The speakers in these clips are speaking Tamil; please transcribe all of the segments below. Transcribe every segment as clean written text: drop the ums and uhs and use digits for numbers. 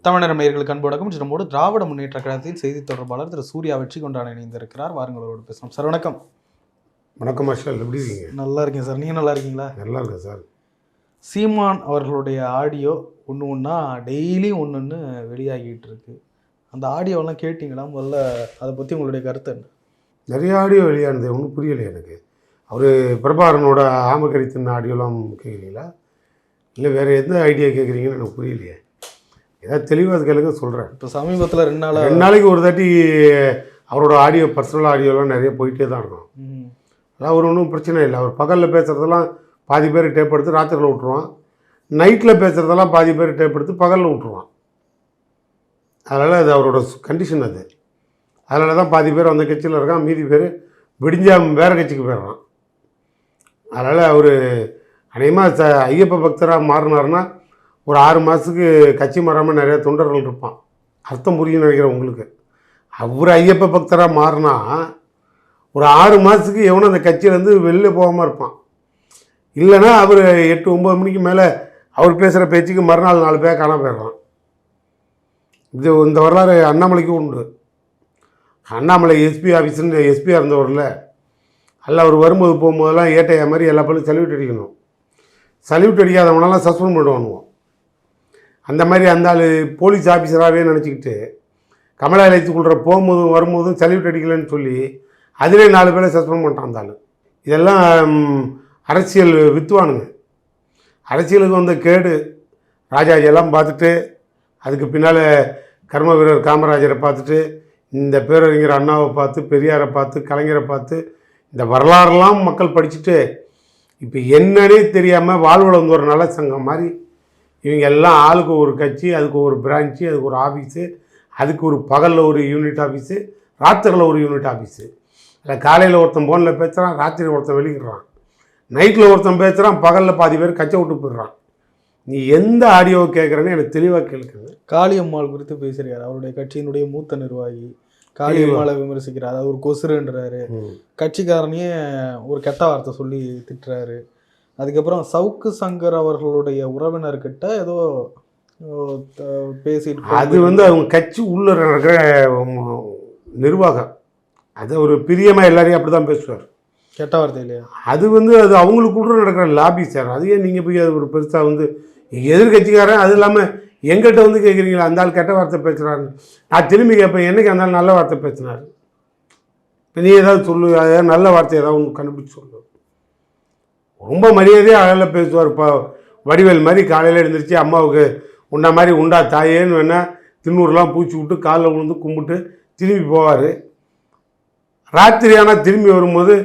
தமிழர் நேயர்களுக்கு அன்பு வணக்கம். நம்மோடு திராவிட முன்னேற்ற கழகத்தின் செய்தி தொடர்பாளர் திரு சூர்யா வெற்றிகொண்டான் இணைந்திருக்கிறார். வாருங்களோடு பேசலாம். சார் வணக்கம். வணக்கம் மாஸ்டர், எப்படி இருக்கீங்க? நல்லா இருக்கேன் சார். நீங்கள் நல்லா இருக்கீங்களா? நல்லா இருக்கேன் சார். சீமான் அவர்களுடைய ஆடியோ ஒன்று டெய்லி ஒன்று வெளியாகிட்டு இருக்கு. அந்த ஆடியோவெல்லாம் கேட்டிங்களா? முதல்ல அதை பற்றி உங்களுடைய கருத்து என்ன? நிறைய ஆடியோ வெளியானது ஒன்றும் புரியலை எனக்கு. அவர் பிரபாகரனோட ஆமக்கரித்தின் ஆடியோலாம் கேட்குறீங்களா, இல்லை வேறு எந்த ஐடியா கேட்குறீங்கன்னு எனக்கு புரியலையே. ஏதாவது தெளிவாக கேளுங்க சொல்கிறேன். இப்போ சமீபத்தில் 2 நாளைக்கு ஒரு தாட்டி அவரோட ஆடியோ, பர்சனல் ஆடியோலாம் நிறைய போயிட்டே தான் இருக்கும். அதான் ஒரு ஒன்றும் பிரச்சனை இல்லை. அவர் பகலில் பேசுகிறதெல்லாம் பாதி பேர் டேப் எடுத்து ராத்திரியில் விட்ருவான். நைட்டில் பேசுகிறதெல்லாம் பாதி பேர் டேப் எடுத்து பகலில் விட்ருவான். அதனால் அது அவரோட கண்டிஷன் அது. அதனால தான் பாதி பேர் அந்த கட்சியில் இருக்கான், மீதி பேர் விடிஞ்சா வேறு கட்சிக்கு போயிடுறான். அதனால் அவர் அநேகமாக ஐயப்ப பக்தராக மாறினார்னா ஒரு 6 மாதத்துக்கு கட்சி மாறாமல் நிறைய தொண்டர்கள் இருப்பான். அர்த்தம் புரியுன்னு நினைக்கிறேன் உங்களுக்கு. அவர் ஐயப்ப பக்தராக மாறினா ஒரு 6 மாதத்துக்கு எவனும் அந்த கட்சியிலேருந்து வெளில போகாமல் இருப்பான். இல்லைன்னா அவர் 8-9 மணிக்கு மேலே அவர் பேசுகிற பேச்சுக்கு மறுநாள் 4 பேர் காணாமல் போயிடுறான். இந்த வரலாறு அண்ணாமலைக்கும் உண்டு. அண்ணாமலை எஸ்பி ஆஃபீஸுன்னு எஸ்பியாக இருந்தவரில் அல்ல, அவர் வரும்போது போகும்போதெல்லாம் ஏட்டையா மாதிரி எல்லா பேரும் சல்யூட் அடிக்கணும். சல்யூட் அடிக்காதவனெல்லாம் சஸ்பெண்ட் பண்ணுவானுவோம். அந்த மாதிரி அந்த ஆள் போலீஸ் ஆஃபீஸராகவே நினச்சிக்கிட்டு கமலாலயத்துக்குள்ள போகும்போதும் வரும்போதும் சல்யூட் அடிக்கலைன்னு சொல்லி அதிலே 4 பேரை சஸ்பெண்ட் பண்ணிட்டான் அந்த ஆள். இதெல்லாம் அரசியல் வித்துவானுங்க. அரசியலுக்கு வந்த கேடு ராஜாஜியெல்லாம் பார்த்துட்டு, அதுக்கு பின்னால் கர்ம வீரர் காமராஜரை பார்த்துட்டு, இந்த பேரறிஞர் அண்ணாவை பார்த்து, பெரியாரை பார்த்து, கலைஞரை பார்த்து, இந்த வரலாறுலாம் மக்கள் படிச்சுட்டு இப்போ என்னன்னே தெரியாமல் வாழ்வளர்ந்து ஒரு நல சங்கம் மாதிரி இவங்க எல்லாம் ஆளுக்கு ஒரு கட்சி, அதுக்கு ஒரு பிரான்ச்சு, அதுக்கு ஒரு ஆஃபீஸு, அதுக்கு ஒரு பகலில் ஒரு யூனிட் ஆஃபீஸு, ராத்திரியில் ஒரு யூனிட் ஆஃபீஸு. இல்லை காலையில் ஒருத்தன் ஃபோனில் பேசுகிறான், ராத்திரி ஒருத்தன் வெளியிடுறான், நைட்டில் ஒருத்தன் பேசுகிறான், பகலில் பாதி பேர் கச்சை விட்டு போயிடுறான். நீ எந்த ஆடியோவை கேட்குறேன்னு எனக்கு தெளிவாக கேட்குறேன். காளியம்மாள் குறித்து பேசுகிறார். அவருடைய கட்சியினுடைய மூத்த நிர்வாகி காளியம்மாளை விமர்சிக்கிறார். அது ஒரு கொசுருன்றாரு. கட்சிக்காரனையே ஒரு கெட்ட வார்த்தை சொல்லி திட்டுறாரு. அதுக்கப்புறம் சவுக்கு சங்கர் அவர்களுடைய உறவினர்கிட்ட ஏதோ பேசிட்டு, அது அவங்க கட்சி உள்ள இருக்கிற நிர்வாகம், அது ஒரு பிரியமாக எல்லாரையும் அப்படி தான் பேசுவார். கெட்ட வார்த்தை இல்லையா? அது அது அவங்களுக்குள்ள நடக்கிற லாபி சார். அது ஏன் நீங்கள் போய் அது ஒரு பெருசாக எதிர்கட்சிக்காரன், அது இல்லாமல் எங்கிட்ட கேட்குறீங்களா அந்த ஆள் கெட்ட வார்த்தை பேசுகிறாருன்னு. நான் திரும்பி கேட்பேன், என்னைக்கு அந்த ஆள் நல்ல வார்த்தை பேசினார்? இப்போ நீ ஏதாவது சொல்லு, அதாவது நல்ல வார்த்தை ஏதாவது ஒன்று கண்டுபிடிச்சி சொல்லு. ரொம்ப மரியாதையாக அழகில் பேசுவார். இப்போ வடிவேல் மாதிரி காலையில் எழுந்திரிச்சு அம்மாவுக்கு உண்டா மாதிரி உண்டா தாயேன்னு வேணால் திண்ணூறுலாம் பூச்சி விட்டு காலில் விழுந்து கும்பிட்டு திரும்பி போவார். ராத்திரி ஆனால் திரும்பி வரும்போது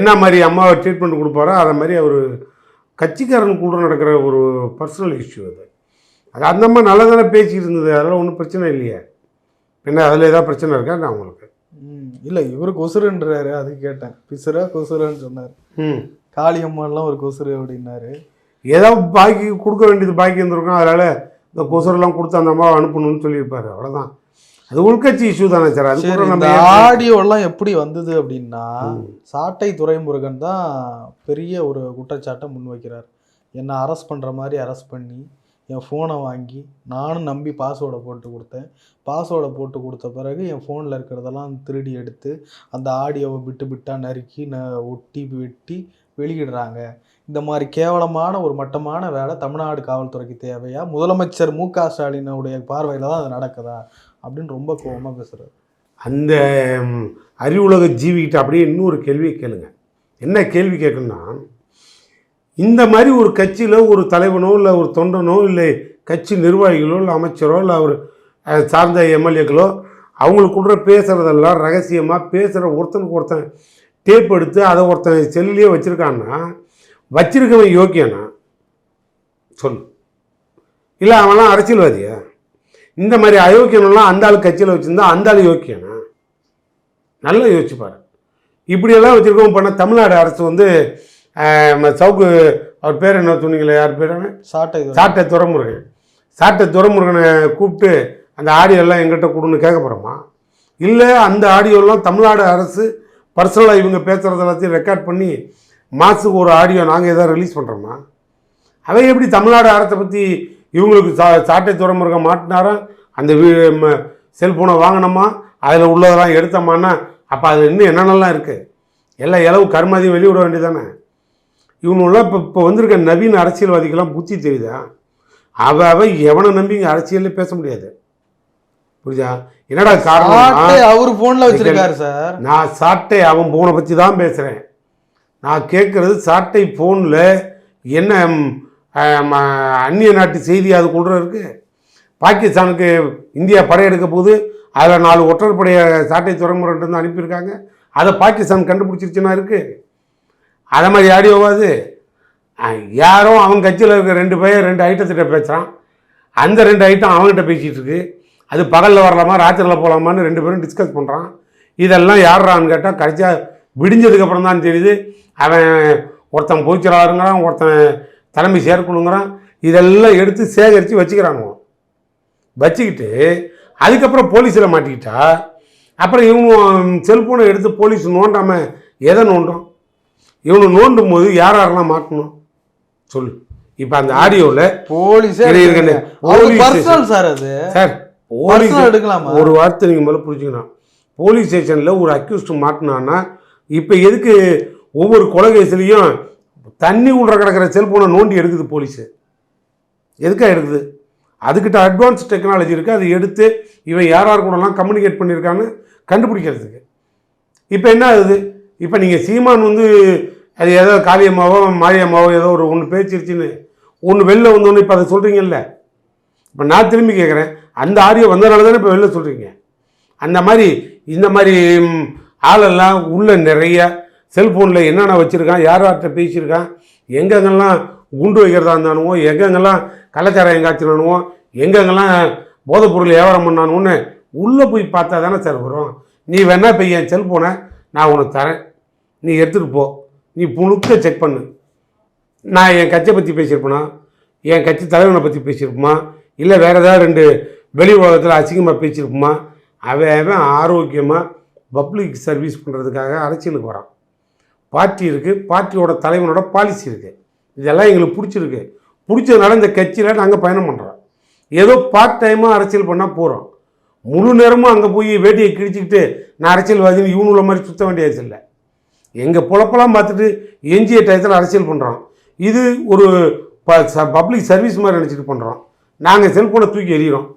என்ன மாதிரி அம்மாவை ட்ரீட்மெண்ட் கொடுப்பாரோ அதை மாதிரி அவர் கட்சிக்காரன் கூட நடக்கிற ஒரு பர்சனல் இஷ்யூ அது. அது அந்த மாதிரி நல்லா தானே பேசிக்கிட்டு இருந்தது. அதெல்லாம் ஒன்றும் பிரச்சனை இல்லையே. என்ன அதில் ஏதாவது பிரச்சனை இருக்கா? நான் உங்களுக்கு இல்லை, இவர் கொசுருன்றாரு, அது கேட்டேன். பிசுரா கொசுரான்னு சொன்னார். காளியம்மாலாம் ஒரு கொசுரு அப்படின்னாரு. ஏதாவது பாக்கி கொடுக்க வேண்டியது பாக்கி இருந்திருக்கும், அதனால் இந்த கொசுரெல்லாம் கொடுத்து அந்த அம்மாவை அனுப்பணும்னு சொல்லியிருப்பாரு. அவ்வளோதான். அது உள்கட்சி இஷ்யூ தானே சார். அது நம்ம ஆடியோலாம் எப்படி வந்தது அப்படின்னா, சாட்டை துரைமுருகன் தான் பெரிய ஒரு குற்றச்சாட்டை முன்வைக்கிறார். என்னை அரெஸ்ட் பண்ணுற மாதிரி அரெஸ்ட் பண்ணி என் ஃபோனை வாங்கி நானும் நம்பி பாஸ்வேர்டை போட்டு கொடுத்தேன். பாஸ்வேர்டை போட்டு கொடுத்த பிறகு என் ஃபோனில் இருக்கிறதெல்லாம் திருடி எடுத்து அந்த ஆடியோவை பிட்டாக நறுக்கி ஒட்டி வெட்டி வெளியிடுறாங்க. இந்த மாதிரி கேவலமான ஒரு மட்டமான வேலை தமிழ்நாடு காவல்துறைக்கு தேவையா? முதலமைச்சர் மு.க. ஸ்டாலினுடைய பார்வையில் தான் அது நடக்குதா அப்படின்னு ரொம்ப கோபமாக பேசுகிறார். அந்த அறிவுலக ஜீவிக்கிட்ட அப்படியே இன்னொரு கேள்வியை கேளுங்க. என்ன கேள்வி கேட்கணும்னா, இந்த மாதிரி ஒரு கட்சியில் ஒரு தலைவனோ இல்லை ஒரு தொண்டனோ இல்லை கட்சி நிர்வாகிகளோ இல்லை அமைச்சரோ இல்லை அவர் சார்ந்த எம்எல்ஏக்களோ அவங்களுக்குள்ள பேசுகிறதெல்லாம் ரகசியமாக பேசுகிற ஒருத்தனுக்கு ஒருத்தன் டேப் எடுத்து அதை ஒருத்தன் செல்லிலே வச்சுருக்கான்னா வச்சிருக்கவன் யோக்கியனா சொல்லு? இல்லை அவன்லாம் அரசியல்வாதியா? இந்த மாதிரி அயோக்கியனெல்லாம் அந்த ஆள் கட்சியில் வச்சுருந்தா அந்த ஆள் யோக்கியனா? நல்லா யோசிச்சுப்பாரு. இப்படியெல்லாம் வச்சுருக்கோம். பண்ண தமிழ்நாடு அரசு சவுக்கு, அவர் பேர் என்ன சொன்னீங்களே, யார் பேர்? சாட்டை துரைமுருகன். சாட்டை துரைமுருகனை கூப்பிட்டு அந்த ஆடியோலாம் எங்கிட்ட கொடுன்னு கேட்க போகிறோமா? இல்லை அந்த ஆடியோலாம் தமிழ்நாடு அரசு பர்சனலாக இவங்க பேசுகிறது எல்லாத்தையும் ரெக்கார்ட் பண்ணி மாதத்துக்கு ஒரு ஆடியோ நாங்கள் எதாவது ரிலீஸ் பண்ணுறோமா? அவன் எப்படி தமிழ்நாடு அரசை பற்றி இவங்களுக்கு சாட்டை துரைமுருகன் மாட்டினாரா, அந்த செல்ஃபோனை வாங்கினோமா, அதில் உள்ளதெல்லாம் எடுத்தோமான்னா அப்போ அதில் இன்னும் என்னென்னலாம் இருக்குது? எல்லாம் இளவு கருமாதியும் வெளியிட வேண்டியதானே? இவனுலாம் இப்போ வந்திருக்க நவீன அரசியல்வாதிக்கெல்லாம் புத்தி தெரியுதா? அவ எவனை நம்பி இங்கே அரசியல்ல பேச முடியாது. புரியுதா? என்னடா காரணம்? அவர் போன்ல வச்சிருக்காரு சார். நான் சாட்டை அவன் போனை பற்றி தான் பேசுகிறேன். நான் கேட்குறது சாட்டை ஃபோனில் என்ன அந்நிய நாட்டு செய்தி அது கொண்டு இருக்கு. பாகிஸ்தானுக்கு இந்தியா படையெடுக்க போது அதில் 4 ஒற்றற்படைய சாட்டை துறைமுறைட்டு அனுப்பியிருக்காங்க. அதை பாகிஸ்தான் கண்டுபிடிச்சிருச்சுன்னா இருக்குது. அதை மாதிரி ஆடியோவாது யாரோ அவன் கட்சியில் இருக்க 2 பேர் 2 ஐட்டத்திட்ட பேசுகிறான். அந்த 2 ஐட்டம் அவங்ககிட்ட பேசிகிட்டு இருக்கு. அது பகலில் வரலாமா ராத்திரியில் போகலாமான்னு 2 பேரும் டிஸ்கஸ் பண்ணுறான். இதெல்லாம் யாரான்னு கேட்டால் கடைசியாக விடிஞ்சதுக்கப்புறம் தான் தெரியுது. அவன் ஒருத்தன் பொதுச்செயலாளருங்கிறான், ஒருத்தன் தலைமை செயற்குழுங்கிறான். இதெல்லாம் எடுத்து சேகரித்து வச்சுக்கிறானுவோ. வச்சுக்கிட்டு அதுக்கப்புறம் போலீஸில் மாட்டிக்கிட்டா அப்புறம் இவங்க செல்ஃபோனை எடுத்து போலீஸ் நோண்டாமல் எதை நோண்டும்? இவனு நோண்டும் போது யாரெல்லாம் மாட்டணும் சொல்லு. இப்போ அந்த ஆடியோவில் போலீஸே சார் எடுக்கலாமா? ஒரு வார்த்தை நீங்கள் முதல்ல புரிஞ்சுக்கணும். போலீஸ் ஸ்டேஷனில் ஒரு அக்யூஸ்ட் மாட்டினான்னா இப்போ எதுக்கு ஒவ்வொரு கொலை கேஸ்லையும் தண்ணி உள்ள கிடக்கிற செல்ஃபோனை நோண்டி எடுக்குது போலீஸு? எதுக்காக எடுக்குது? அதுக்கிட்ட அட்வான்ஸ் டெக்னாலஜி இருக்குது. அதை எடுத்து இவன் யார் கூடலாம் கம்யூனிகேட் பண்ணியிருக்கான்னு கண்டுபிடிக்கிறதுக்கு. இப்போ என்ன ஆகுது? இப்போ நீங்கள் சீமான் அது ஏதோ காளியம்மாவோ மாரியம்மாவோ ஏதோ ஒன்று பேச்சிருச்சுன்னு ஒன்று வெளில வந்தோன்னு இப்போ அதை சொல்கிறீங்கல்ல. இப்போ நான் திரும்பி கேட்குறேன், அந்த ஆடியோ வந்ததுனால தானே இப்போ வெளில சொல்கிறீங்க. அந்த மாதிரி இந்த மாதிரி ஆளெல்லாம் உள்ள நிறைய செல்ஃபோனில் என்னென்ன வச்சுருக்கான், யார்கிட்ட பேசியிருக்கான், எங்கெங்கெல்லாம் குண்டு வைக்கிறதா இருந்தானுவோ, எங்கெங்கெல்லாம் கலாச்சாரம் காய்ச்சினானுவோ, எங்கெங்கெல்லாம் போதைப்பொருள் வியாபாரம் பண்ணானுன்னு உள்ளே போய் பார்த்தா தானே சார் வரும். நீ வேணா இப்போ என் செல்ஃபோனை நான் உனக்கு தரேன், நீ எடுத்துகிட்டு போ, நீ புழுக்க செக் பண்ணு. நான் என் கட்சியை பற்றி பேசியிருப்பேனா, என் கட்சி தலைவனை பற்றி பேசியிருப்போமா, இல்லை வேறு ஏதாவது 2 வெளி உலகத்தில் அசிங்கமாக பேசியிருப்போமா? அவன் ஆரோக்கியமாக பப்ளிக் சர்வீஸ் பண்ணுறதுக்காக அரசியலுக்கு வரான். பார்ட்டி இருக்குது, பார்ட்டியோட தலைவனோட பாலிசி இருக்குது. இதெல்லாம் எங்களுக்கு பிடிச்சிருக்கு. பிடிச்சதுனால இந்த கட்சியில் நாங்கள் பயணம் பண்ணுறோம். ஏதோ பார்ட் டைமாக அரசியல் பண்ணால் போகிறோம். முழு நேரமும் அங்கே போய் வேட்டியை கிழிச்சிக்கிட்டு நான் அரசியல்வாதின்னு இவனுள்ள மாதிரி சுற்ற வேண்டியது இல்லை. எங்கள் பொழப்பெல்லாம் பார்த்துட்டு எஞ்சிய டயத்தில் அரசியல் பண்ணுறோம். இது ஒரு பப்ளிக் சர்வீஸ் மாதிரி நினச்சிட்டு பண்ணுறோம். நாங்கள் செல்ஃபோனை தூக்கி எறிகிறோம்,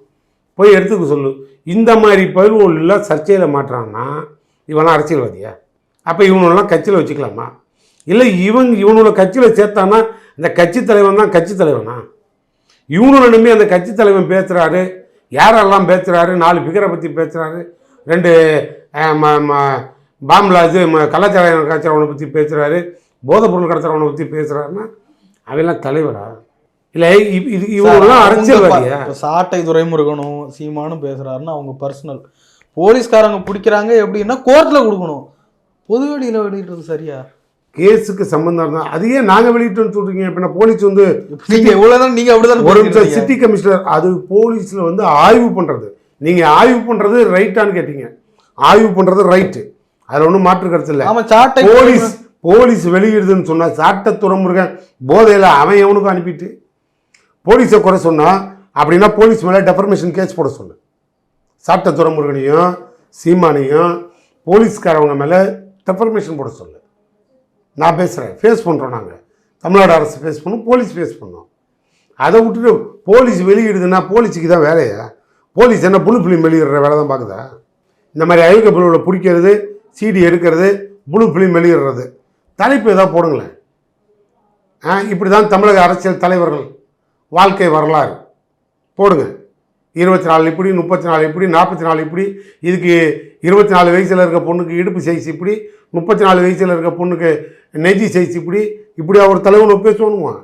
போய் எடுத்துக்க சொல்லு. இந்த மாதிரி பயில்வோல்லாம் சர்ச்சையில் மாட்டுறான்னா இவெல்லாம் அரசியல்வாதியா? அப்போ இவனெல்லாம் கட்சியில் வச்சுக்கலாமா? இல்லை இவனோட கட்சியில் சேர்த்தானா இந்த கட்சி தலைவன் தான் கட்சி தலைவனா? இவனோட நம்பி அந்த கட்சி தலைவன் பேசுகிறாரு, யாரெல்லாம் பேசுகிறாரு, 4 ஃபிகரை பற்றி பேசுகிறாரு, 2 பாம்பில் கலாச்சாரம் காய்ச்சறவனை பற்றி பேசுகிறாரு, போதைப்பொருள் கடத்துறவனை பற்றி பேசுகிறாருன்னா அவெல்லாம் தலைவரா? இல்லை இது இவங்கெல்லாம் அரசியல்வாதியா? சாட்டை துரைமுருகனும் சீமானும் பேசுகிறாருன்னா அவங்க பர்சனல். போலீஸ்காரங்க பிடிக்கிறாங்க எப்படின்னா கோர்ட்டில் கொடுக்கணும், பொது வெளியில் வெளியிடுறது சரியா? கேஸுக்கு சம்பந்தம் தான். அதையே நாங்கள் வெளியிட்டோன்னு சொல்கிறீங்க. இப்போ நான் போலீஸ் எவ்வளோதான் நீங்கள் அப்படிதான் ஒரு சிட்டி கமிஷனர் அது போலீஸில் ஆய்வு பண்ணுறது. நீங்கள் ஆய்வு பண்ணுறது ரைட்டான்னு கேட்டீங்க. ஆய்வு பண்ணுறது ரைட்டு, அதில் ஒன்றும் மாற்று கருத்து இல்லை. ஆமாம், சாட்டை போலீஸ் வெளியிடுதுன்னு சொன்னால் சாட்டை துறைமுருகன் போதையில் அவன் எவனுக்கும் அனுப்பிட்டு போலீஸை குறை சொன்னால் அப்படின்னா போலீஸ் மேலே டெஃபர்மேஷன் கேஸ் போட சொல்லு. சாட்டை துறைமுருகனையும் சீமானையும் போலீஸ்காரவங்க மேலே டெஃபர்மேஷன் போட சொல்லு. நான் பேசுகிறேன், ஃபேஸ் பண்ணுறோம். நாங்கள் தமிழ்நாடு அரசு ஃபேஸ் பண்ணோம், போலீஸ் ஃபேஸ் பண்ணோம். அதை விட்டுட்டு போலீஸ் வெளியிடுதுன்னா போலீஸுக்கு தான் வேலையா? போலீஸ் என்ன புழு ஃபிலிம் வெளியிடுற வேலை தான் பார்க்குதா? இந்த மாதிரி அயோக்கிய பிள்ளைகளை பிடிக்கிறது, சிடி எடுக்கிறது, புழு ஃபிலிம் வெளியிடுறது, தலைப்பு ஏதாவது போடுங்களேன். இப்படி தான் தமிழக அரசியல் தலைவர்கள் வாழ்க்கை வரலாறு போடுங்க. 24 இப்படி, 34 இப்படி, 44 இப்படி, இதுக்கு 24 வயசில் இருக்க பொண்ணுக்கு இடுப்பு சைஸ் இப்படி, 34 வயசில் இருக்க பொண்ணுக்கு நெஜி சைஸ் இப்படி, இப்படியா ஒரு தலைவனை பேசணுமா?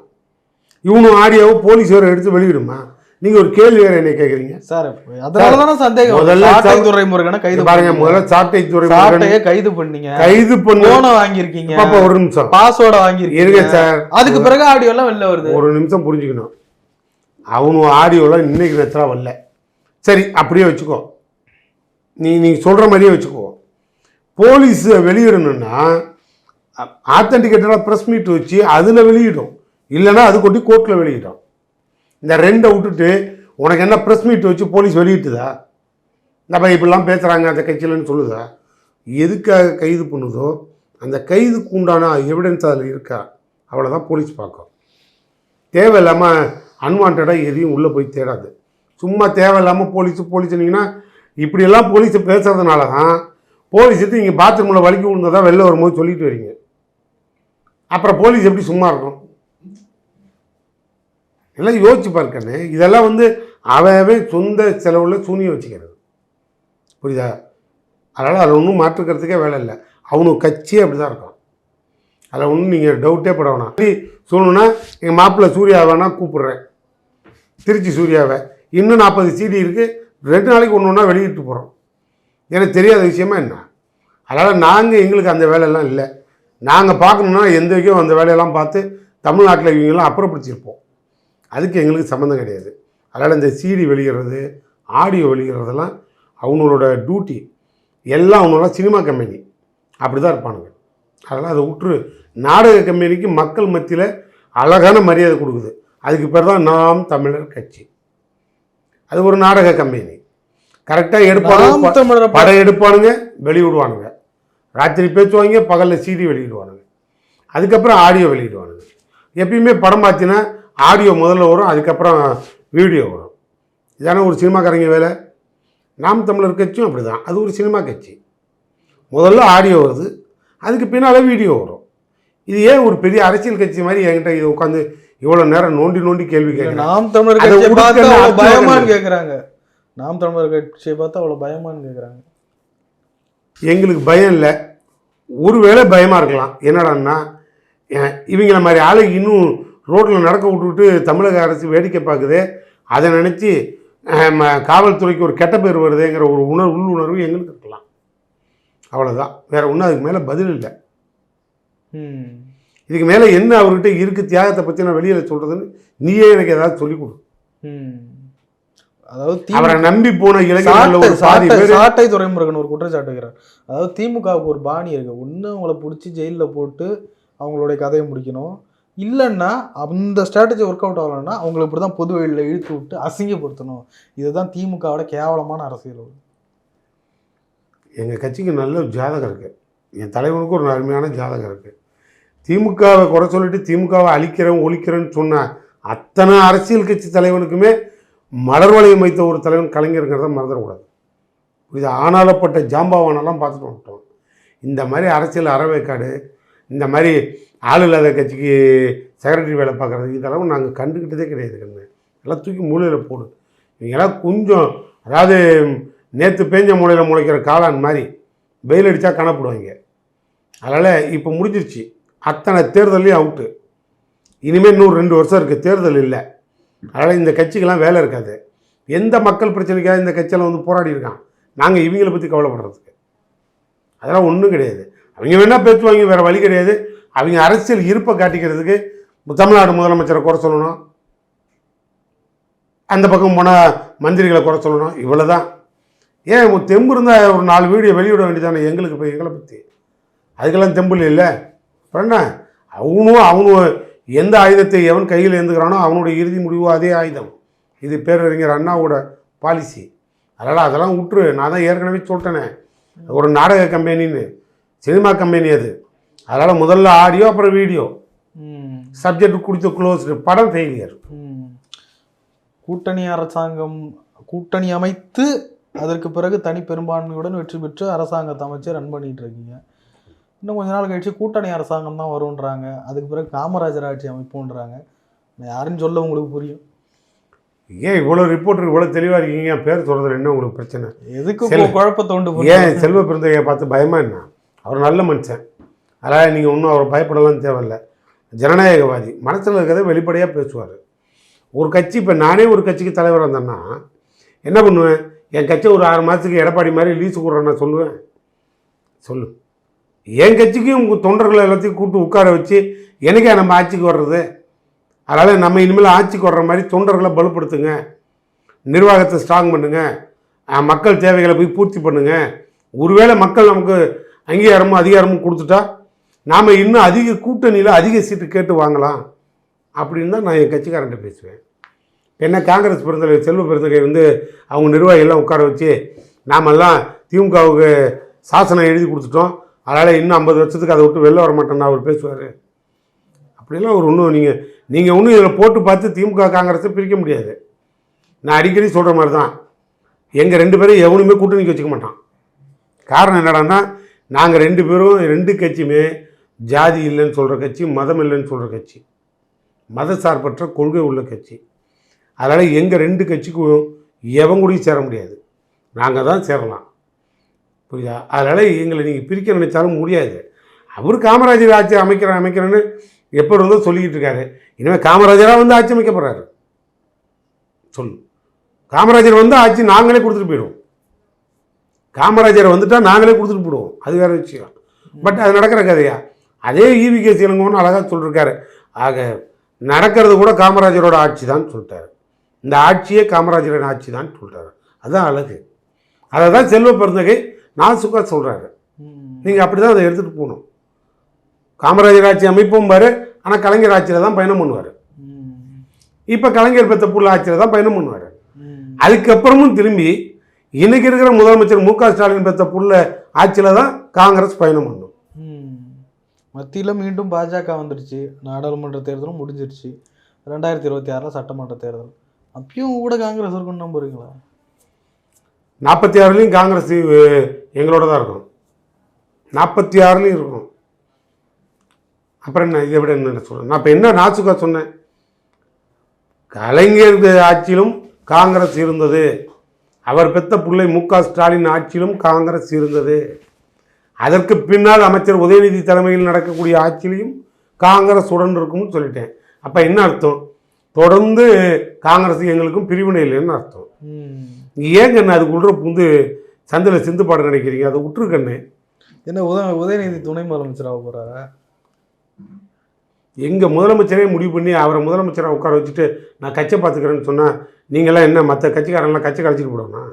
இவனும் ஆடியோவை போலீஸ் வேறு எடுத்து வெளியிடுமா? நீங்கள் ஒரு கேள்வி வேறு என்ன கேட்குறீங்க சார்? அதனால தானே சந்தேகம். முதல்ல சாட்டை துரைமுருகனை கைது பாருங்க. முதல்ல சாட்டை துரைமுருகனை கைது பண்ணீங்க, கைது பண்ண போனை வாங்கியிருக்கீங்க, ஒரு நிமிஷம் பாஸ்வேர்டை வாங்கியிருக்கீங்க சார். அதுக்கு பிறகு ஆடியோலாம் வெளில வருது. ஒரு நிமிஷம் புரிஞ்சுக்கணும். அவனும் ஆடியோலாம் இன்னைக்கு நேரத்தில் வரல. சரி, அப்படியே வச்சுக்கோ, நீங்கள் சொல்கிற மாதிரியே வச்சுக்கோ. போலீஸ் வெளியிடணும்னா ஆத்தென்டிகேட்டடாக ப்ரெஸ் மீட் வச்சு அதில் வெளியிடும், இல்லைன்னா அது கொண்டு கோர்ட்டில் வெளியிடும். இந்த 2 விட்டுட்டு உனக்கு என்ன ப்ரெஸ் மீட் வச்சு போலீஸ் வெளியிட்டுதா? நம்ம இப்படிலாம் பேசுகிறாங்க அந்த கட்சியிலன்னு சொல்லுதா? எதுக்காக கைது பண்ணுதோ அந்த கைதுக்கு உண்டான எவிடன்ஸ் அதில் இருக்கா, அவ்வளோதான் போலீஸ் பார்க்கும். தேவையில்லாமல் அன்வான்டாக எதையும் உள்ளே போய் தேடாது. சும்மா தேவையில்லாமல் போலீஸ்னீங்கன்னா இப்படியெல்லாம் போலீஸை பேசுகிறதுனால தான் போலீஸுக்கு இங்கே பாத்ரூமில் வலிக்கு விழுந்ததான் வெளில வரும்போது சொல்லிட்டு வரீங்க. அப்புறம் போலீஸ் எப்படி சும்மா இருக்கும்? எல்லாம் யோசிச்சு பார்க்கண்ணே. இதெல்லாம் அவவே சொந்த செலவில் சூனியம் வச்சுக்கிறது, புரியுதா? அதனால் அதில் ஒன்றும் மாற்றுக்கிறதுக்கே வேலை இல்லை. அவனுக்கு கட்சியே அப்படி தான் இருக்கும். அதில் ஒன்றும் நீங்கள் டவுட்டே பட வேணாம். அப்படி சொல்லணுன்னா எங்கள் மாப்பிள்ளை சூர்யாவைனா கூப்பிட்றேன், திருச்சி சூர்யாவை. இன்னும் 40 CD இருக்குது, 2 நாளைக்கு ஒன்று வெளியிட்டு போகிறோம். எனக்கு தெரியாத விஷயமா என்ன? அதனால் எங்களுக்கு அந்த வேலையெல்லாம் இல்லை. நாங்கள் பார்க்கணுன்னா எந்த வரைக்கும் அந்த வேலையெல்லாம் பார்த்து தமிழ்நாட்டில் இவங்கெல்லாம் அப்புறப்படுத்தியிருப்போம். அதுக்கு எங்களுக்கு சம்மந்தம் கிடையாது. அதனால் இந்த CD வெளியிடுறது, ஆடியோ வெளியிடுறதெல்லாம் அவங்களோட டியூட்டி. எல்லாம் அவங்களோட சினிமா கம்பெனி அப்படி தான் இருப்பானுங்க. அதனால் அதை விட்டுரு. நாடக கம்பெனிக்கு மக்கள் மத்தியில் அழகான மரியாதை கொடுக்குது. அதுக்கு பேர் தான் நாம் தமிழர் கட்சி. அது ஒரு நாடக கம்பெனி. கரெக்டாக எடுப்பானுங்க, படம் எடுப்பானுங்க, வெளியிடுவானுங்க. ராத்திரி பேச்சுவாங்க, பகலில் CD வெளியிடுவானுங்க, அதுக்கப்புறம் ஆடியோ வெளியிடுவானுங்க. எப்பயுமே படம் பார்த்தினா ஆடியோ முதல்ல வரும், அதுக்கப்புறம் வீடியோ வரும். இதான ஒரு சினிமாக்காரங்க வேலை. நாம் தமிழர் கட்சியும் அப்படி தான். அது ஒரு சினிமா கட்சி. முதல்ல ஆடியோ வருது, அதுக்கு பின்னால் வீடியோ வரும். இது ஏன் ஒரு பெரிய அரசியல் கட்சி மாதிரி என்கிட்ட இது உட்காந்து இவ்வளோ நேரம் நோண்டி கேள்வி கேட்குறாங்க? நாம் தமிழர் கட்சியை பார்த்து அவ்வளோ பயமான்னு கேட்குறாங்க. நாம் தமிழர் கட்சியை பார்த்து அவ்வளோ பயமான்னு கேட்குறாங்க. எங்களுக்கு பயம் இல்லை. ஒருவேளை பயமாக இருக்கலாம். என்னடான்னா இவங்கள மாதிரி ஆளு இன்னும் ரோட்டில் நடக்க விட்டுவிட்டு தமிழக அரசு வேடிக்கை பார்க்குதே, அதை நினச்சி காவல்துறைக்கு ஒரு கெட்ட பேர் வருதுங்கிற ஒரு உள்ளுணர்வு எங்களுக்கு இருக்கலாம். அவ்வளோதான், வேறு ஒன்றும் அதுக்கு மேலே பதில் இல்லை. இதுக்கு மேலே என்ன அவர்கிட்ட இருக்குது தியாகத்தை பற்றி நான் வெளியில் சொல்கிறதுன்னு நீயே எனக்கு ஏதாவது சொல்லிக் கொடு. அதாவது அவரை நம்பி போன இளைஞர்கள் சாட்டை துரைமுருகன் ஒரு குற்றச்சாட்டுகிறார். அதாவது திமுகவுக்கு ஒரு பாணி இருக்கு. ஒன்று அவங்கள பிடிச்சி ஜெயிலில் போட்டு அவங்களுடைய கதையை முடிக்கணும், இல்லைன்னா அந்த ஸ்ட்ராட்டஜி ஒர்க் அவுட் ஆகலைன்னா அவங்களை இப்படி தான் பொது வழியில் இழுத்து விட்டு அசிங்கப்படுத்தணும். இதுதான் திமுகவோட கேவலமான அரசியல். எங்கள் கட்சிக்கு நல்ல ஜாதகம் இருக்குது. என் தலைவனுக்கு ஒரு அருமையான ஜாதகம் இருக்குது. திமுகவை குறை சொல்லிட்டு திமுகவை அழிக்கிறேன் ஒழிக்கிறேன்னு சொன்ன அத்தனை அரசியல் கட்சி தலைவனுக்குமே மலர் வளையம் வைத்த ஒரு தலைவன் கலைஞருங்கிறத மறந்துடக்கூடாது. இது ஆனாலப்பட்ட ஜாம்பாவானெல்லாம் பார்த்துட்டு வந்துட்டோம். இந்த மாதிரி அரசியல் அறவேக்காடு, இந்த மாதிரி ஆள் இல்லாத கட்சிக்கு செக்ரட்டரி வேலை பார்க்குறது, இதெல்லாம் நாங்கள் கண்டுக்கிட்டதே கிடையாது. கண்ணு எல்லாம் தூக்கி மூலையில் போடு. இவங்கெல்லாம் கொஞ்சம் அதாவது நேற்று பேஞ்ச மூலையில் முளைக்கிற காளான் மாதிரி வெயில் அடித்தா காணப்படுவாங்க. அதனால் இப்போ முடிஞ்சிருச்சு. அத்தனை தேர்தலையும் அவுட்டு. இனிமேல் இன்னும் 2 வருஷம் இருக்குது, தேர்தல் இல்லை. அதனால் இந்த கட்சிக்கெல்லாம் வேலை இருக்காது. எந்த மக்கள் பிரச்சனைக்காக இந்த கட்சியெல்லாம் போராடி இருக்கான்? நாங்கள் இவங்களை பற்றி கவலைப்படுறதுக்கு அதெல்லாம் ஒன்றும் கிடையாது. அவங்க வேணால் பேசுவாங்க, வேறு வழி கிடையாது. அவங்க அரசியல் இருப்பை காட்டிக்கிறதுக்கு தமிழ்நாடு முதலமைச்சரை குறை சொல்லணும், அந்த பக்கம் போனால் மந்திரிகளை குறை சொல்லணும், இவ்வளோ தான். ஏன் தெம்பு இருந்தால் ஒரு 4 வீடியோ வெளியிட வேண்டியதானே எங்களுக்கு போய் எங்களை பற்றி? அதுக்கெல்லாம் தெம்பு இல்லை. அப்புறம் என்ன, அவனும் எந்த ஆயுதத்தை எவன் கையில் எழுந்துக்கிறானோ அவனுடைய இறுதி முடிவு அதே ஆயுதம். இது பேரறிஞர் அண்ணாவோட பாலிசி. அதனால் அதெல்லாம் விட்டுரு. நான் தான் ஏற்கனவே சொல்லிட்டேனே, ஒரு நாடக கம்பெனின்னு, சினிமா கம்பெனி அது. அதனால் முதல்ல ஆடியோ அப்புறம் வீடியோ, சப்ஜெக்ட் கொடுத்து க்ளோஸ்டு, படம் ஃபெயிலியர். கூட்டணி அரசாங்கம் கூட்டணி அமைத்து அதற்கு பிறகு தனி பெரும்பான்மையுடன் வெற்றி பெற்று அரசாங்கத்தை அமைச்சு ரன் பண்ணிட்டு இருக்கீங்க. இன்னும் கொஞ்ச நாள் கழிச்சு கூட்டணி அரசாங்கம் தான் வருன்றாங்க, அதுக்கு பிறகு காமராஜர் ஆட்சி அமைப்புன்றாங்க. யாருன்னு சொல்ல உங்களுக்கு புரியும்? ஏன் இவ்வளோ ரிப்போர்ட்டர் இவ்வளோ தெளிவாக இருக்கீங்க? பேர் சொல்கிறது என்ன உங்களுக்கு பிரச்சனை? எதுக்கு குழப்பத்தை உண்டு? ஏன் செல்வ பிறந்தையை பார்த்து பயமா என்ன? அவர் நல்ல மனுஷன், அதனால் நீங்கள் ஒன்றும் அவரை பயப்படலாம் தேவையில்லை. ஜனநாயகவாதி, மனசில் இருக்கிறத வெளிப்படையாக பேசுவார். ஒரு கட்சி, இப்போ நானே ஒரு கட்சிக்கு தலைவர் வந்தேன்னா என்ன பண்ணுவேன்? என் கட்சி ஒரு 6 மாதத்துக்கு எடப்பாடி மாதிரி லீஸு கொடுறேன்னா சொல்லுவேன்? சொல்லு. என் கட்சிக்கும் உங்கள் தொண்டர்களை எல்லாத்தையும் கூப்பிட்டு உட்கார வச்சு எனக்கே நம்ம ஆட்சிக்கு வர்றது. அதனால் நம்ம இனிமேல் ஆட்சிக்கு வர்ற மாதிரி தொண்டர்களை பலப்படுத்துங்க, நிர்வாகத்தை ஸ்ட்ராங் பண்ணுங்கள், மக்கள் தேவைகளை போய் பூர்த்தி பண்ணுங்கள். ஒருவேளை மக்கள் நமக்கு அங்கீகாரமும் அதிகாரமும் கொடுத்துட்டா நாம் இன்னும் அதிக கூட்டணியில் அதிக சீட்டு கேட்டு வாங்கலாம் அப்படின்னு தான் நான் என் கட்சிக்காரன்ட்ட பேசுவேன். என்ன காங்கிரஸ் பெருந்தலைவர் செல்வ பெருந்தகை வந்து அவங்க நிர்வாகிகள்லாம் உட்கார வச்சு நாமெல்லாம் திமுகவுக்கு சாசனம் எழுதி கொடுத்துட்டோம், அதனால் இன்னும் 50 வருஷத்துக்கு அதை விட்டு வெளில வர மாட்டேன்னு அவர் பேசுவார். அப்படிலாம் ஒரு ஒன்றும் நீங்கள் ஒன்றும் இதில் போட்டு பார்த்து திமுக காங்கிரஸை பிரிக்க முடியாது. நான் அடிக்கடி சொல்கிற மாதிரி தான், எங்கள் 2 பேரும் எவனுமே கூட்டணிக்கு வச்சுக்க மாட்டான். காரணம் என்னடான்னா, நாங்கள் 2 பேரும் 2 கட்சியுமே ஜாதி இல்லைன்னு சொல்கிற கட்சி, மதம் இல்லைன்னு சொல்கிற கட்சி, மத சார்பற்ற கொள்கை உள்ள கட்சி. அதனால் எங்கள் 2 கட்சிக்கும் எவன் கூடயும் சேர முடியாது, நாங்கள் தான் சேரலாம். புரியுதா? அதனால் எங்களை நீங்கள் பிரிக்க நினைச்சாலும் முடியாது. அவர் காமராஜர் ஆட்சி அமைக்கிறேன்னு எப்போ இருந்தோ சொல்லிக்கிட்டு இருக்காரு. இனிமேல் காமராஜராக வந்து ஆட்சி அமைக்க போகிறாரு. சொல்லு, காமராஜர் வந்து ஆட்சி நாங்களே கொடுத்துட்டு போயிடுவோம். காமராஜரை வந்துட்டால் நாங்களே கொடுத்துட்டு போயிடுவோம், அது வேறு விஷயம். பட் அது நடக்கிற கதையா? அதே ஈவி.கே. இளங்கோன்னு அழகாக சொல்லியிருக்காரு. ஆக நடக்கிறது கூட காமராஜரோட ஆட்சி தான் சொல்லிட்டாரு. இந்த ஆட்சியே காமராஜரோட ஆட்சி தான் சொல்லிட்டாரு. அதுதான் அழகு. அதை தான் செல்வ பெருந்தகை நாசுக்காக சொல்கிறாரு. நீங்கள் அப்படி தான் அதை எடுத்துகிட்டு போகணும். காமராஜர் ஆட்சி அமைப்போம் பாரு, ஆனால் கலைஞர் ஆட்சியில் தான் பயணம் பண்ணுவார். இப்போ கலைஞர் பெற்ற புள்ள ஆட்சியில் தான் பயணம் பண்ணுவார். அதுக்கப்புறமும் திரும்பி இன்னைக்கு இருக்கிற முதலமைச்சர் மு.க. ஸ்டாலின் பெற்ற புள்ள ஆட்சியில் தான் காங்கிரஸ் பயணம் பண்ணும். மத்தியில் மீண்டும் பாஜக வந்துடுச்சு, நாடாளுமன்ற தேர்தலும் முடிஞ்சிருச்சு, 2026 சட்டமன்ற தேர்தல், அப்பயும் கூட காங்கிரஸ் இருக்குன்னு நம்புறீங்களா? 46லையும் காங்கிரஸ் எங்களோட தான் இருக்கும், 46லையும் இருக்கும். அப்புறம் என்ன, இதை விட என்ன சொல்கிறேன் நான்? இப்போ என்ன நாசுக்கா சொன்னேன்? கலைஞர் ஆட்சியிலும் காங்கிரஸ் இருந்தது, அவர் பெற்ற பிள்ளை மு.க. ஸ்டாலின் ஆட்சியிலும் காங்கிரஸ் இருந்தது, அதற்கு பின்னால் அமைச்சர் உதயநிதி தலைமையில் நடக்கக்கூடிய ஆட்சியிலையும் காங்கிரஸ் உடன் இருக்கும்னு சொல்லிட்டேன். அப்போ என்ன அர்த்தம்? தொடர்ந்து காங்கிரஸ் எங்களுக்கும் பிரிவினை இல்லைன்னு அர்த்தம். ஏன் கண்ணு அதுக்குள்ள புந்து சந்தில் சிந்து பாடம் நினைக்கிறீங்க? அதை விட்டுருக்கண்ணு. என்ன உதயநிதி துணை முதலமைச்சராக போகிறாரா? எங்கள் முதலமைச்சரே முடிவு பண்ணி அவரை முதலமைச்சராக உட்கார வச்சுட்டு நான் கட்சியை பார்த்துக்கிறேன்னு சொன்னால் நீங்களாம் என்ன மற்ற கட்சிக்காரெல்லாம் கட்சி கழிச்சிட்டு போடணும்?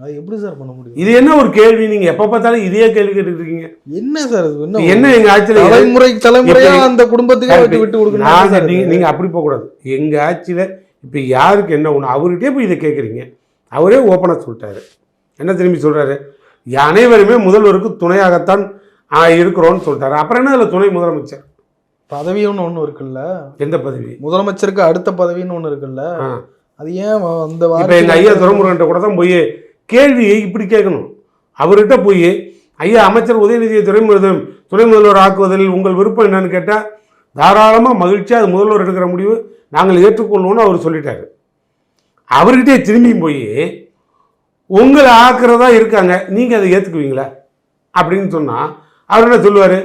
அது எப்படி சார் பண்ண முடியும்? இது என்ன ஒரு கேள்வி? நீங்கள் எப்போ பார்த்தாலும் இதே கேள்வி கேட்டுருக்கீங்க. என்ன சார் என்ன எங்கள் ஆட்சியில் தலைமுறையாக அந்த குடும்பத்துக்கு விட்டு கொடுக்கணும்? நீங்கள் அப்படி போகக்கூடாது. எங்கள் ஆட்சியில் இப்போ யாருக்கு என்ன ஒன்று அவர்கிட்டே போய் இதை கேட்குறீங்க. அவரே ஓப்பனாக சொல்லிட்டாரு. என்ன திரும்பி சொல்கிறாரு? அனைவருமே முதல்வருக்கு துணையாகத்தான் இருக்கிறோன்னு சொல்லிட்டாரு. அப்புறம் என்ன அதில் துணை முதலமைச்சர் பதவின்னு ஒன்று இருக்குல்ல? எந்த பதவி? முதலமைச்சருக்கு அடுத்த பதவின்னு ஒன்று இருக்குல்ல, அது ஏன் அந்த இப்போ எங்கள் ஐயா துரைமுருகன்ட்ட கூட தான் போய் கேள்வியை இப்படி கேட்கணும். அவர்கிட்ட போய் ஐயா அமைச்சர் உதயநிதியை துணை முதல்வர் ஆக்குவதில் உங்கள் விருப்பம் என்னன்னு கேட்டால் தாராளமாக மகிழ்ச்சியாக அது முதல்வர் எடுக்கிற முடிவு நாங்கள் ஏற்றுக்கொள்வோன்னு அவர் சொல்லிட்டாரு. அவர்கிட்டே திரும்பியும் போய் உங்களை ஆக்குறதா இருக்காங்க, நீங்கள் அதை ஏற்றுக்குவீங்களா அப்படின்னு சொன்னால் அவர் என்ன சொல்லுவார்?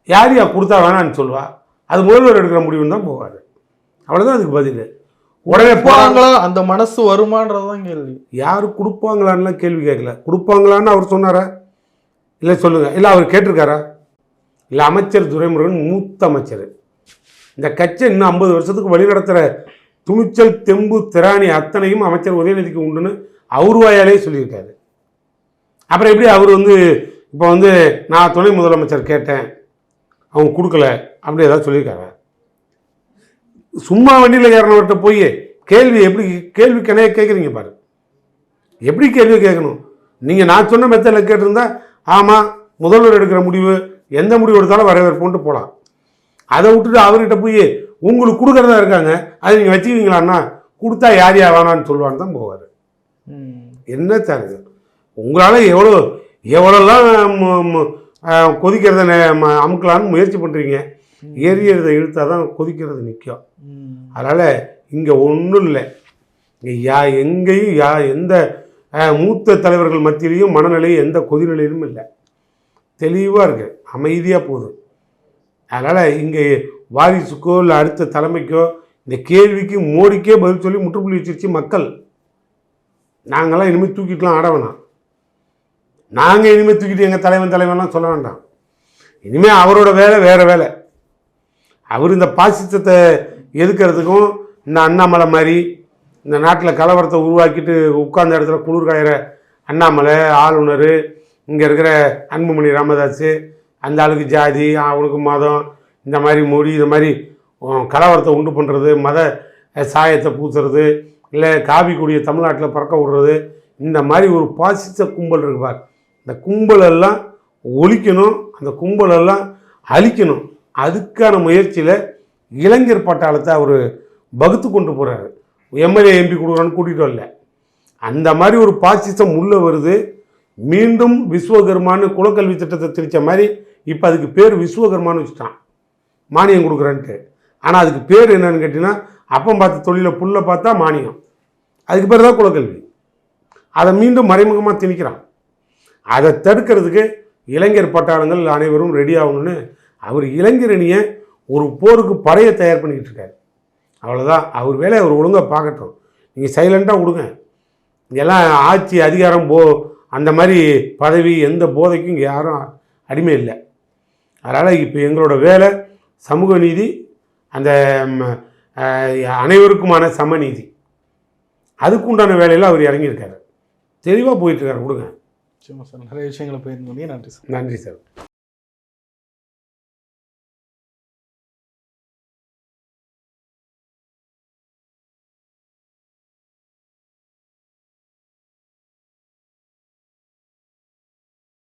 யார் கொடுத்தா வேணான்னு சொல்லுவா, அது முதல்வர் எடுக்கிற முடிவுன்னு தான் போவார். அவ்வளோதான் அதுக்கு பதில். உடனே போகிறாங்களா அந்த மனசு வருமானதான் கேள்வி. யார் கொடுப்பாங்களான்லாம் கேள்வி கேட்கல. கொடுப்பாங்களான்னு அவர் சொன்னாரா? இல்லை சொல்லுங்கள். இல்லை அவர் கேட்டிருக்காரா? இல்லை அமைச்சர் துரைமுருகன் மூத்த அமைச்சர், இந்த கட்சி இன்னும் 50 வருஷத்துக்கு வழிநடத்துகிற துணிச்சல் தெம்பு திராணி அத்தனையும் அமைச்சர் உதயநிதிக்கு உண்டுன்னு அவர் வாயாலே சொல்லியிருக்காரு. அப்புறம் எப்படி அவர் இப்போ நான் துணை முதலமைச்சர் கேட்டேன் அவங்க கொடுக்கல அப்படி ஏதாவது சொல்லியிருக்காரு? சும்மா வண்டியில் ஏறினவர்கிட்ட போய் கேள்வி எப்படி கேள்வி கணைய கேட்குறீங்க பாரு. எப்படி கேள்வி கேட்கணும்? நீங்கள் நான் சொன்ன மெத்தடில் கேட்டிருந்தா ஆமாம் முதல்வர் எடுக்கிற முடிவு எந்த முடிவு எடுத்தாலும் வரவேற்போன்ட்டு போகலாம். அதை விட்டுட்டு அவர்கிட்ட போய் உங்களுக்கு கொடுக்குறதா இருக்காங்க அதை நீங்கள் வச்சுக்கிங்களான்னா கொடுத்தா யார் வேணான்னு சொல்லுவான்னு தான் போவார். என்ன சார் உங்களால் எவ்வளோலாம் கொதிக்கிறத அமுக்கலான்னு முயற்சி பண்ணுறீங்க, ஏறியதை இழுத்தா தான் கொதிக்கிறது நிற்கும். அதனால் இங்கே ஒன்றும் இல்லை. எங்கேயும் எந்த மூத்த தலைவர்கள் மத்தியிலையும் மனநிலையும் எந்த கொதிநிலையிலும் இல்லை, தெளிவாக இருக்குது, அமைதியாக போகுது. அதனால் இங்கே வாரிசுக்கோ இல்லை அடுத்த தலைமைக்கோ இந்த கேள்விக்கு மோடிக்கே பதில் சொல்லி முற்றுப்புள்ளி வச்சிருச்சு மக்கள். நாங்கள்லாம் இனிமேல் தூக்கிட்டுலாம் ஆட வேணாம். நாங்கள் இனிமேல் தூக்கிட்டு எங்கள் தலைவன்லாம் சொல்ல வேண்டாம். இனிமேல் அவரோட வேலை வேறு வேலை. அவர் இந்த பாசிசத்தை எதுக்கிறதுக்கும் இந்த அண்ணாமலை மாதிரி இந்த நாட்டில் கலவரத்தை உருவாக்கிட்டு உட்கார்ந்த இடத்துல குளிர் காயிற அண்ணாமலை ஆளுநர், இங்கே இருக்கிற அன்புமணி ராமதாஸ், அந்த ஆளுக்கு ஜாதி அவனுக்கு மதம், இந்த மாதிரி மொழி, இந்த மாதிரி கலவரத்தை உண்டு பண்ணுறது, மத சாயத்தை பூசுறது, இல்லை காவி கொடியை தமிழ்நாட்டில் பறக்க விடுறது, இந்த மாதிரி ஒரு பாசிச கும்பல் இருக்கு பார். இந்த கும்பலெல்லாம் ஒழிக்கணும், அந்த கும்பலெல்லாம் அழிக்கணும். அதுக்கான முயற்சியில் இளைஞர் பட்டாளத்தை அவர் வகுத்து கொண்டு போகிறாரு. எம்எல்ஏ எம்பி கொடுக்குறான்னு கூட்டிகிட்டு வரல. அந்த மாதிரி ஒரு பாசிசம் உள்ளே வருது. மீண்டும் விஸ்வகர்மான்னு குலக்கல்வி திட்டத்தை திரிச்ச மாதிரி இப்போ அதுக்கு பேர் விஸ்வகர்மான்னு வச்சுட்டான், மானியம் கொடுக்குறேன்ட்டு. ஆனால் அதுக்கு பேர் என்னன்னு கேட்டிங்கன்னா, அப்பம் பார்த்த தொழிலை புல்லை பார்த்தா மானியம், அதுக்கு பேர் தான் குலக்கல்வி. அதை மீண்டும் மறைமுகமாக திணிக்கிறான். அதை தடுக்கிறதுக்கு இளைஞர் பட்டாளங்கள் அனைவரும் ரெடி ஆகணும்னு அவர் இளைஞரணியை ஒரு போருக்கு படையை தயார் பண்ணிக்கிட்டு இருக்காரு. அவ்வளோதான். அவர் வேலையை அவர் ஒழுங்காக பார்க்கட்டும். நீங்கள் சைலண்ட்டாக கொடுங்க. இங்கெல்லாம் ஆட்சி அதிகாரம் அந்த மாதிரி பதவி எந்த போதைக்கும் இங்கே யாரும் அடிமை இல்லை. அதனால் இப்போ எங்களோட வேலை சமூக நீதி, அந்த அனைவருக்குமான சமநீதி, அதுக்குண்டான வேலையில் அவர் இறங்கியிருக்காரு. தெளிவாக போயிட்டுருக்காரு. கொடுங்க. சார் நிறைய விஷயங்களை போயிருந்தோம். நன்றி சார். நன்றி சார்.